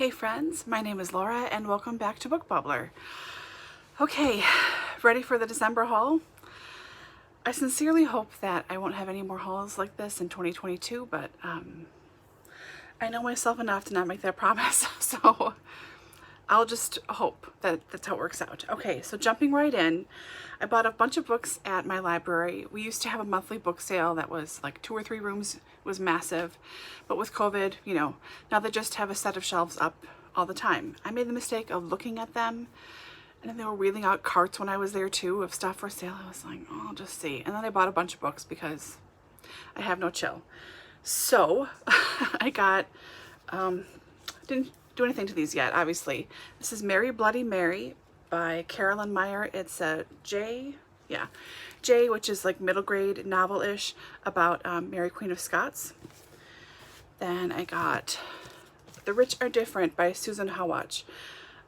Hey friends, my name is Laura and welcome back to Book Bubbler. Okay, ready for the December haul? I sincerely hope that I won't have any more hauls like this in 2022, but I know myself enough to not make that promise, so I'll just hope that that's how it works out. Okay, so jumping right in, I bought a bunch of books at my library. We used to have a monthly book sale that was like 2 or 3 rooms. It was massive, but with COVID, you know, now they just have a set of shelves up all the time. I made the mistake of looking at them, and then they were wheeling out carts when I was there too of stuff for sale. I was like, oh, I'll just see. And then I bought a bunch of books because I have no chill. So I got, didn't do anything to these yet, obviously. This is Mary Bloody Mary by Carolyn Meyer. It's a J, which is like middle grade novel-ish about Mary Queen of Scots. Then I got The Rich Are Different by Susan Hawatch.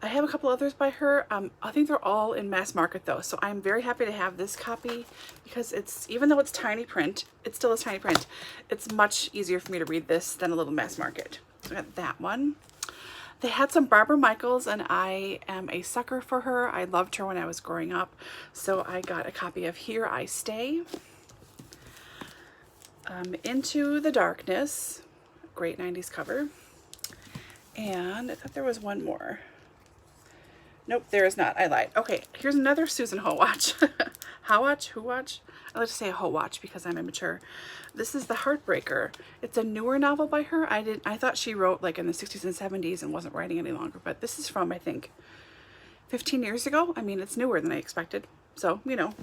I have a couple others by her. I think they're all in mass market though, so I'm very happy to have this copy because it's, even though it's tiny print, it still is tiny print. It's much easier for me to read this than a little mass market. So I got that one. They had some Barbara Michaels, and I am a sucker for her. I loved her when I was growing up, so I got a copy of Here I Stay. Into the Darkness, great 90s cover. And I thought there was one more. Nope, there is not. I lied. Okay, here's another Susan Hawatch. Hawatch? I like to say Hawatch because I'm immature. This is The Heartbreaker. It's a newer novel by her. I thought she wrote like in the 60s and 70s and wasn't writing any longer, but this is from, I think, 15 years ago. I mean, it's newer than I expected. So, you know,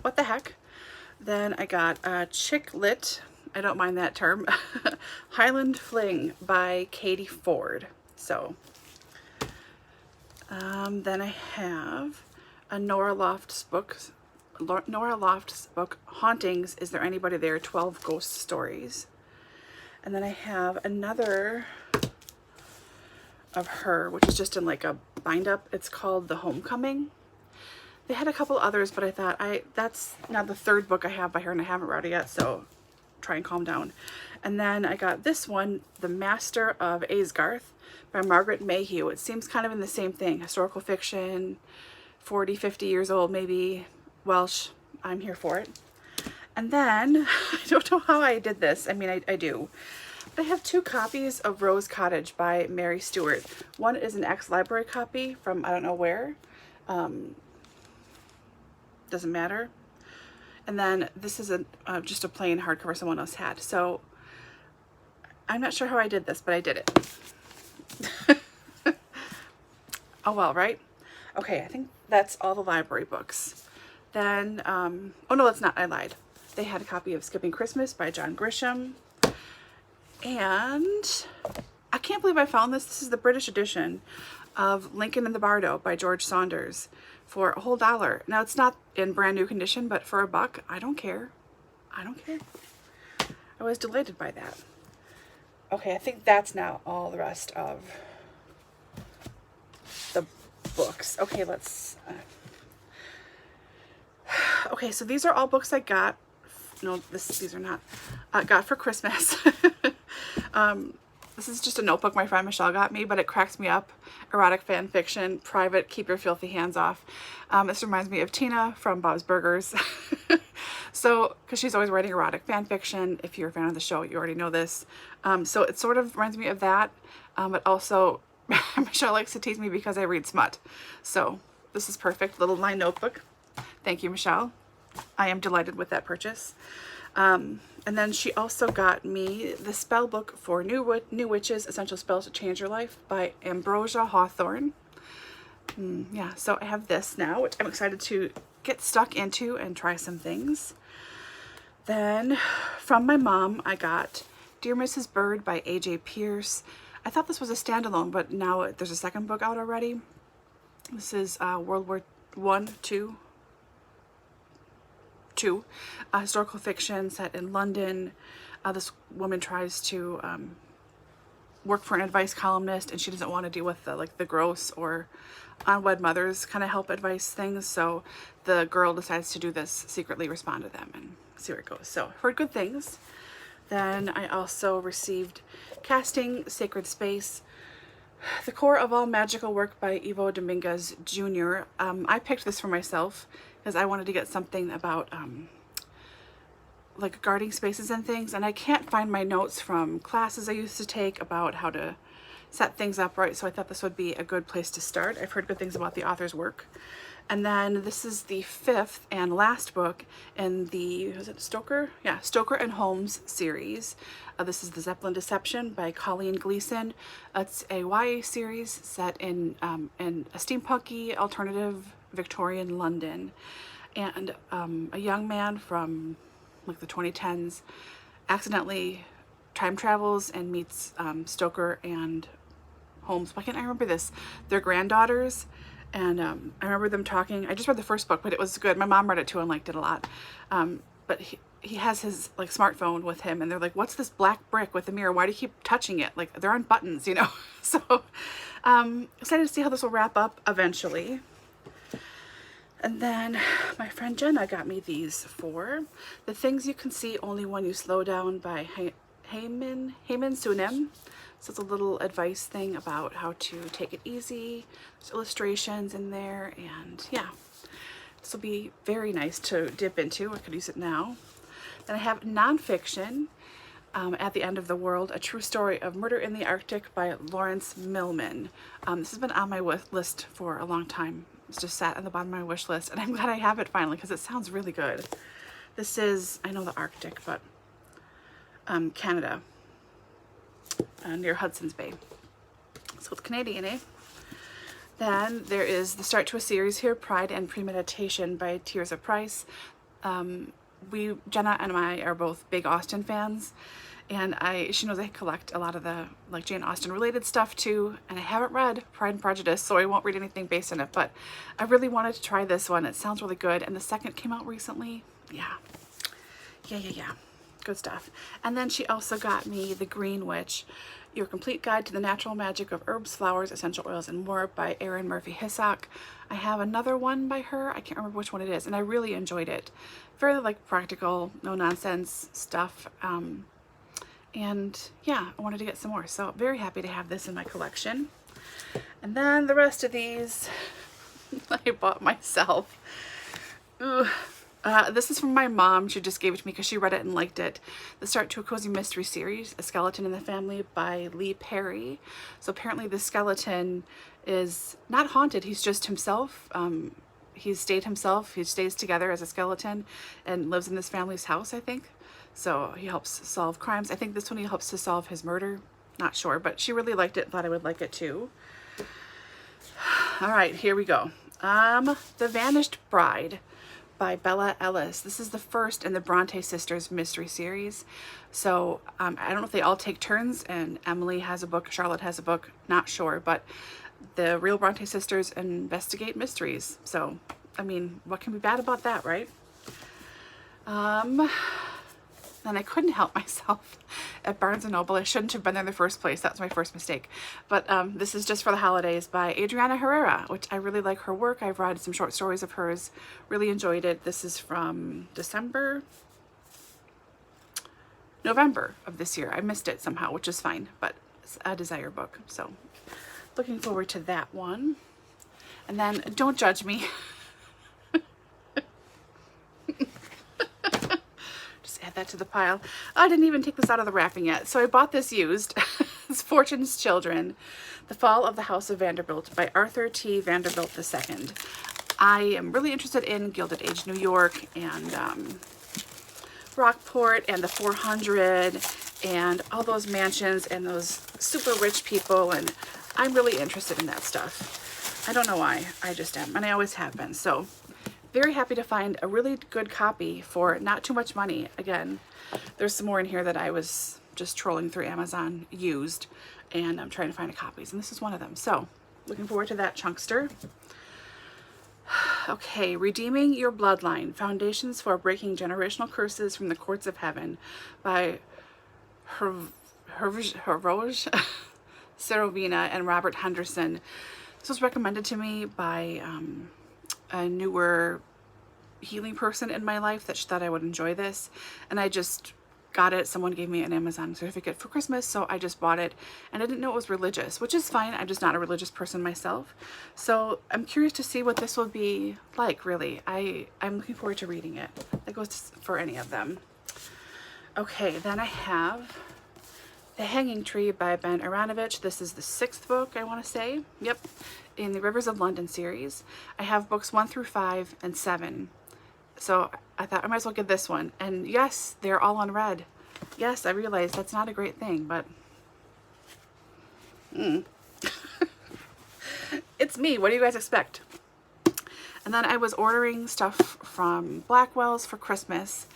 what the heck. Then I got Chick Lit. I don't mind that term. Highland Fling by Katie Ford. So, then I have a Nora Loft's book, Hauntings, Is There Anybody There? 12 Ghost Stories. And then I have another of her, which is just in like a bind up. It's called The Homecoming. They had a couple others, but I thought that's now the third book I have by her and I haven't read it yet, so try and calm down. And then I got this one, The Master of Aysgarth by Margaret Mayhew. It seems kind of in the same thing, historical fiction, 40, 50 years old maybe, Welsh. I'm here for it. And then, I don't know how I did this. I mean, I do. But I have 2 copies of Rose Cottage by Mary Stewart. One is an ex-library copy from I don't know where. Doesn't matter. And then this is just a plain hardcover someone else had. So I'm not sure how I did this, but I did it. Oh well, right? Okay, I think that's all the library books. Then, oh no, that's not, I lied. They had a copy of Skipping Christmas by John Grisham. And I can't believe I found this. This is the British edition of Lincoln and the Bardo by George Saunders for a whole $1. Now it's not in brand new condition, but for $1, I don't care. I don't care. I was delighted by that. Okay, I think that's now all the rest of the books. Okay, let's... okay, so these are all books I got. No, these are not. Got for Christmas. This is just a notebook my friend Michelle got me, but it cracks me up. Erotic fan fiction, private, keep your filthy hands off. This reminds me of Tina from Bob's Burgers. So, because she's always writing erotic fan fiction. If you're a fan of the show, you already know this. So it sort of reminds me of that, but also Michelle likes to tease me because I read smut. So this is perfect. Little line notebook. Thank you, Michelle. I am delighted with that purchase. And then she also got me the spell book for New Witches, Essential Spells to Change Your Life by Ambrosia Hawthorne. Yeah, so I have this now, which I'm excited to get stuck into and try some things. Then from my mom, I got Dear Mrs. Bird by A.J. Pierce. I thought this was a standalone, but now there's a second book out already. This is World War II, historical fiction set in London. This woman tries to work for an advice columnist, and she doesn't want to deal with the gross or unwed mothers kind of help advice things, so the girl decides to do this, secretly respond to them and see where it goes. So heard good things. Then I also received Casting Sacred Space The Core of All Magical Work by Ivo Dominguez Jr. I picked this for myself because I wanted to get something about like guarding spaces and things, and I can't find my notes from classes I used to take about how to set things up right, so I thought this would be a good place to start. I've heard good things about the author's work. And then this is the 5th and last book in the, was it Stoker? Yeah, Stoker and Holmes series. This is The Zeppelin Deception by Colleen Gleason. It's a YA series set in a steampunky alternative Victorian London. And a young man from like the 2010s accidentally time travels and meets Stoker and Holmes. Why can't I remember this? Their granddaughters. And I remember them talking. I just read the first book, but it was good. My mom read it too and liked it a lot. But he has his like smartphone with him, and they're like, "What's this black brick with the mirror? Why do you keep touching it? Like they're on buttons, you know?" So excited to see how this will wrap up eventually. And then my friend Jenna got me these 4. The Things You Can See Only When You Slow Down by Heyman Sunim. So it's a little advice thing about how to take it easy. There's illustrations in there, and yeah, this will be very nice to dip into. I could use it now. Then I have nonfiction, At the End of the World, A True Story of Murder in the Arctic by Lawrence Millman. This has been on my list for a long time. It's just sat on the bottom of my wish list, and I'm glad I have it finally because it sounds really good. This is, I know the Arctic, but Canada. Near Hudson's Bay. So it's Canadian, eh? Then there is the start to a series here, Pride and Premeditation by Tears of Price. Jenna and I are both big Austen fans, and she knows I collect a lot of the like Jane Austen related stuff too, and I haven't read Pride and Prejudice, so I won't read anything based on it, but I really wanted to try this one. It sounds really good, and the second came out recently. Yeah. Good stuff. And then she also got me The Green Witch, Your Complete Guide to the Natural Magic of Herbs, Flowers, Essential Oils, and More by Erin Murphy Hissock. I have another one by her. I can't remember which one it is, and I really enjoyed it. Very like practical, no nonsense stuff. And yeah, I wanted to get some more, so very happy to have this in my collection. And then the rest of these I bought myself. Ooh. This is from my mom. She just gave it to me because she read it and liked it. The Start to a Cozy Mystery Series, A Skeleton in the Family by Lee Perry. So apparently the skeleton is not haunted. He's just himself. He's stayed himself. He stays together as a skeleton and lives in this family's house, I think. So he helps solve crimes. I think this one he helps to solve his murder. Not sure, but she really liked it. Thought I would like it too. All right, here we go. The Vanished Bride by Bella Ellis. This is the first in the Bronte Sisters mystery series. So I don't know if they all take turns, and Emily has a book, Charlotte has a book, not sure, but the real Bronte sisters investigate mysteries. So, I mean, what can be bad about that, right? And I couldn't help myself at Barnes & Noble. I shouldn't have been there in the first place. That was my first mistake. But this is Just for the Holidays by Adriana Herrera, which I really like her work. I've read some short stories of hers. Really enjoyed it. This is from November of this year. I missed it somehow, which is fine, but it's a desire book. So looking forward to that one. And then don't judge me. Add that to the pile. I didn't even take this out of the wrapping yet. So I bought this used. It's Fortune's Children, The Fall of the House of Vanderbilt by Arthur T. Vanderbilt II. I am really interested in Gilded Age New York and Rockport and the 400 and all those mansions and those super rich people, and I'm really interested in that stuff. I don't know why. I just am, and I always have been. So very happy to find a really good copy for not too much money. Again, there's some more in here that I was just trolling through Amazon used, and I'm trying to find copies, and this is one of them. So looking forward to that chunkster. Okay, Redeeming Your Bloodline, Foundations for Breaking Generational Curses from the Courts of Heaven by Hervoj Serovina and Robert Henderson. This was recommended to me by a newer healing person in my life that she thought I would enjoy this, and I just got it. Someone gave me an Amazon certificate for Christmas, so I just bought it, and I didn't know it was religious, which is fine. I'm just not a religious person myself. So I'm curious to see what this will be like, really. I'm looking forward to reading it. That goes for any of them. Okay, then I have The Hanging Tree by Ben Aranovich. This is the 6th book, I want to say. Yep, in the Rivers of London series. I have books 1 through 5 and 7. So I thought I might as well get this one. And yes, they're all unread. Yes, I realize that's not a great thing, but it's me. What do you guys expect? And then I was ordering stuff from Blackwell's for Christmas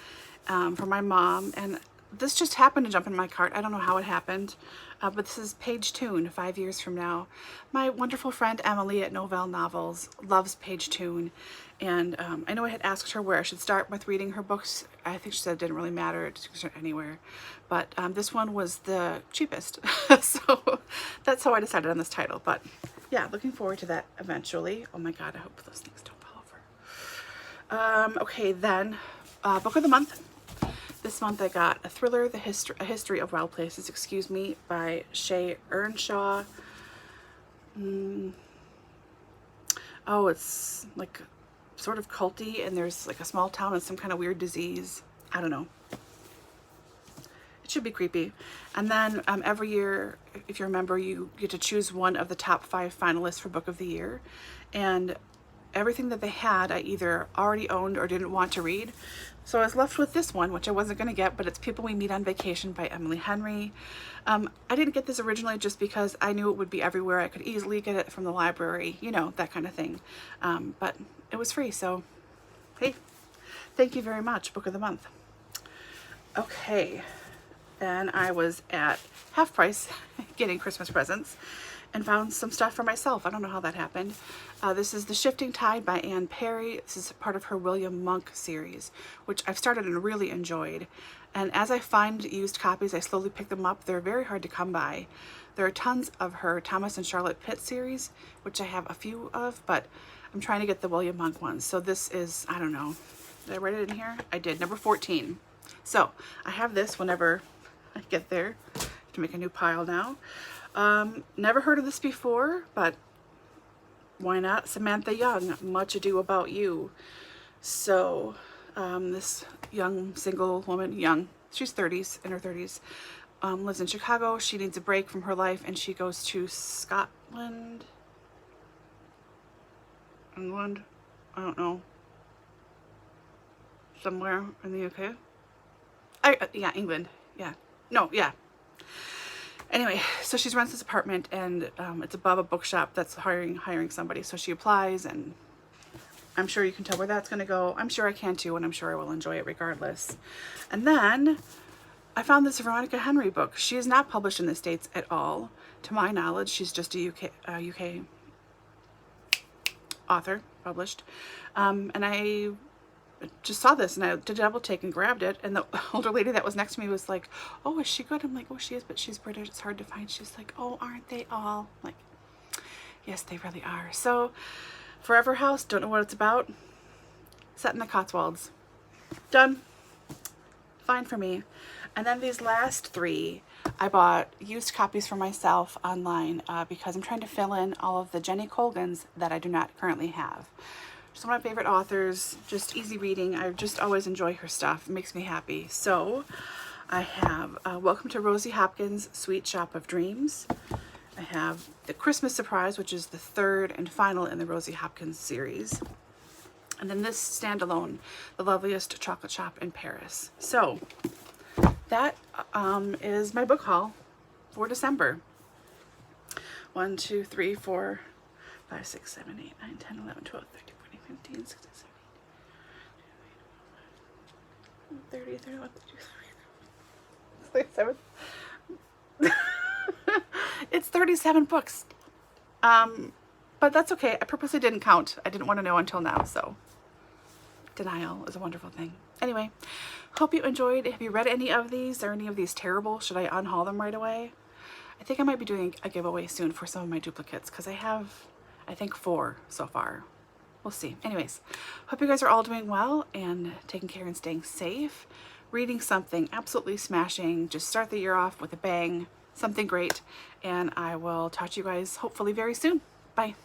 for my mom, and this just happened to jump in my cart. I don't know how it happened, but this is Page Toon, 5 years from now. My wonderful friend Emily at Novell Novels loves Page Toon, and I know I had asked her where I should start with reading her books. I think she said it didn't really matter, it could start anywhere, but this one was the cheapest, so that's how I decided on this title. But yeah, looking forward to that eventually. Oh my god, I hope those things don't fall over. Okay, then book of the month. This month I got a thriller, A History of Wild Places, excuse me, by Shay Earnshaw. Oh, it's like sort of culty, and there's like a small town and some kind of weird disease. I don't know. It should be creepy. And then every year, if you remember, you get to choose one of the top 5 finalists for Book of the Year. And everything that they had, I either already owned or didn't want to read. So I was left with this one, which I wasn't going to get, but it's People We Meet on Vacation by Emily Henry. I didn't get this originally just because I knew it would be everywhere. I could easily get it from the library, you know, that kind of thing. But it was free, so hey, thank you very much, Book of the Month. Okay, then I was at half price getting Christmas presents and found some stuff for myself. I don't know how that happened. This is The Shifting Tide by Anne Perry. This is part of her William Monk series, which I've started and really enjoyed. And as I find used copies, I slowly pick them up. They're very hard to come by. There are tons of her Thomas and Charlotte Pitt series, which I have a few of, but I'm trying to get the William Monk ones. So this is, I don't know, did I write it in here? I did, number 14. So I have this whenever I get there. I have to make a new pile now. Never heard of this before, but why not? Samantha Young, Much Ado About You. So this young single woman, she's in her 30s, lives in Chicago. She needs a break from her life, and she goes to Scotland, England, I don't know, somewhere in the UK. Yeah, England. Yeah. No, yeah. Anyway, so she rents this apartment, and it's above a bookshop that's hiring somebody. So she applies, and I'm sure you can tell where that's going to go. I'm sure I can too, and I'm sure I will enjoy it regardless. And then I found this Veronica Henry book. She is not published in the States at all. To my knowledge, she's just a UK author, published. And I just saw this, and I did a double take and grabbed it, and the older lady that was next to me was like, oh, is she good? I'm like, oh, she is, but she's British, it's hard to find. She's like, oh, aren't they all? I'm like, yes, they really are. So Forever House, don't know what it's about. Set in the Cotswolds. Done. Fine for me. And then these last 3 I bought used copies for myself online because I'm trying to fill in all of the Jenny Colgans that I do not currently have. She's one of my favorite authors, just easy reading. I just always enjoy her stuff. It makes me happy. So I have Welcome to Rosie Hopkins' Sweet Shop of Dreams. I have The Christmas Surprise, which is the 3rd and final in the Rosie Hopkins series. And then this standalone, The Loveliest Chocolate Shop in Paris. So that is my book haul for December. 1, 2, 3, 4, 5, 6, 7, 8, 9, 10, 11, 12, 13, 14, 15, 16, 17, 30, 31, 32, 37. It's 37 books. But that's okay. I purposely didn't count. I didn't want to know until now, so denial is a wonderful thing. Anyway, hope you enjoyed. Have you read any of these? Are any of these terrible? Should I unhaul them right away? I think I might be doing a giveaway soon for some of my duplicates, because I have, I think, 4 so far. We'll see. Anyways, hope you guys are all doing well and taking care and staying safe. reading something absolutely smashing. Just start the year off with a bang, something great, and I will talk to you guys hopefully very soon. Bye.